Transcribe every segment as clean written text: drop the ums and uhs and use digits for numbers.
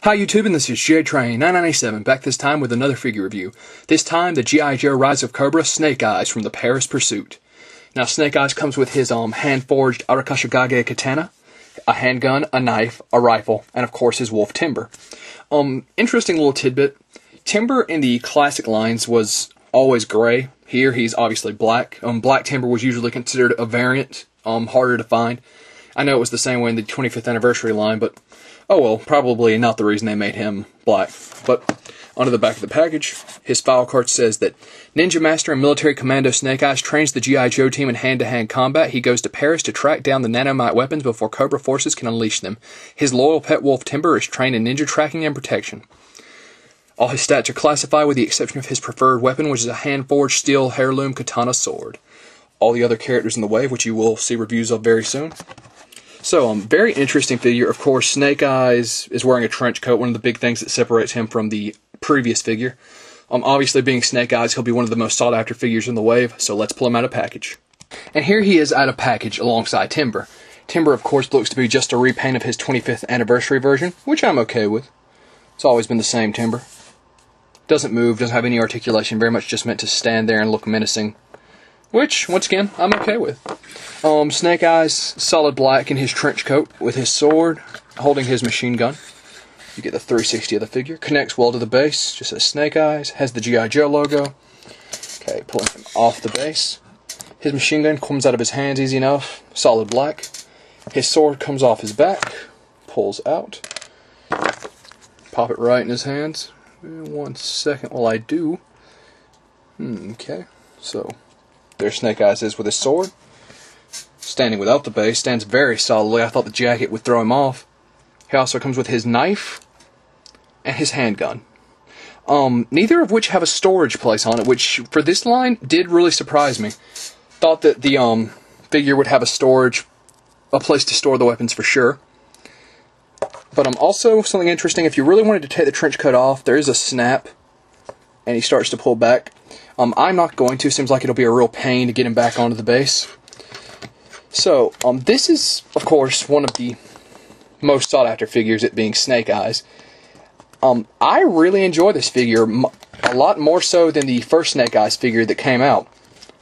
Hi YouTube, and this is JTrain997, back this time with another figure review. This time, the G.I. Joe Rise of Cobra Snake Eyes from the Paris Pursuit. Now, Snake Eyes comes with his hand-forged Arakashigage katana, a handgun, a knife, a rifle, and of course his wolf Timber. Interesting little tidbit. Timber in the classic lines was always gray. Here, he's obviously black. Black Timber was usually considered a variant, harder to find. I know it was the same way in the 25th anniversary line, but oh well, probably not the reason they made him black. But onto the back of the package, his file card says that Ninja Master and Military Commando Snake Eyes trains the G.I. Joe team in hand-to-hand combat. He goes to Paris to track down the nanomite weapons before Cobra forces can unleash them. His loyal pet wolf Timber is trained in ninja tracking and protection. All his stats are classified with the exception of his preferred weapon, which is a hand-forged steel heirloom katana sword. All the other characters in the wave, which you will see reviews of very soon. So, very interesting figure. Of course, Snake Eyes is wearing a trench coat, one of the big things that separates him from the previous figure. Obviously, being Snake Eyes, he'll be one of the most sought-after figures in the wave, so let's pull him out of package. And here he is out of package alongside Timber. Timber, of course, looks to be just a repaint of his 25th anniversary version, which I'm okay with. It's always been the same Timber. Doesn't move, doesn't have any articulation, very much just meant to stand there and look menacing. Which, once again, I'm okay with. Snake Eyes, solid black in his trench coat, with his sword, holding his machine gun. You get the 360 of the figure. Connects well to the base, just says Snake Eyes. Has the G.I. Joe logo. Okay, pulling him off the base. His machine gun comes out of his hands easy enough. Solid black. His sword comes off his back. Pulls out. Pop it right in his hands. 1 second while I do. Okay, so there Snake Eyes is with his sword. Standing without the base, stands very solidly. I thought the jacket would throw him off. He also comes with his knife and his handgun. Neither of which have a storage place on it, which for this line did really surprise me. Thought that the figure would have a place to store the weapons for sure. But also something interesting, if you really wanted to take the trench coat off, there is a snap, and he starts to pull back. I'm not going to. Seems like it'll be a real pain to get him back onto the base. So, this is, of course, one of the most sought-after figures, it being Snake Eyes. I really enjoy this figure, a lot more so than the first Snake Eyes figure that came out,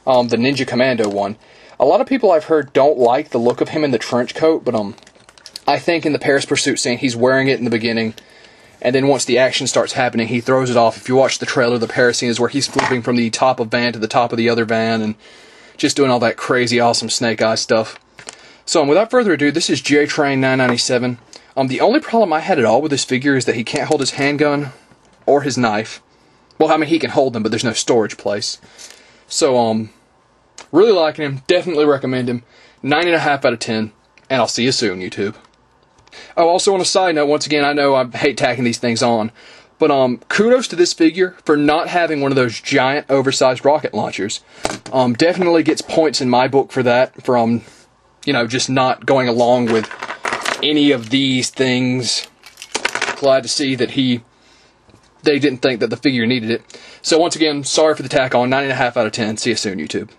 the Ninja Commando one. A lot of people I've heard don't like the look of him in the trench coat, but I think in the Paris Pursuit scene, he's wearing it in the beginning, and then once the action starts happening, he throws it off. If you watch the trailer, the Paris scene is where he's flipping from the top of van to the top of the other van, and just doing all that crazy, awesome Snake Eyes stuff. So, without further ado, this is JTrain997. The only problem I had at all with this figure is that he can't hold his handgun or his knife. Well, I mean, he can hold them, but there's no storage place. So, really liking him. Definitely recommend him. 9.5 out of 10. And I'll see you soon, YouTube. Oh, also on a side note, once again, I know I hate tacking these things on, but kudos to this figure for not having one of those giant, oversized rocket launchers. Definitely gets points in my book for that, for, just not going along with any of these things. Glad to see that they didn't think that the figure needed it. So once again, sorry for the tack on, 9.5 out of 10. See you soon, YouTube.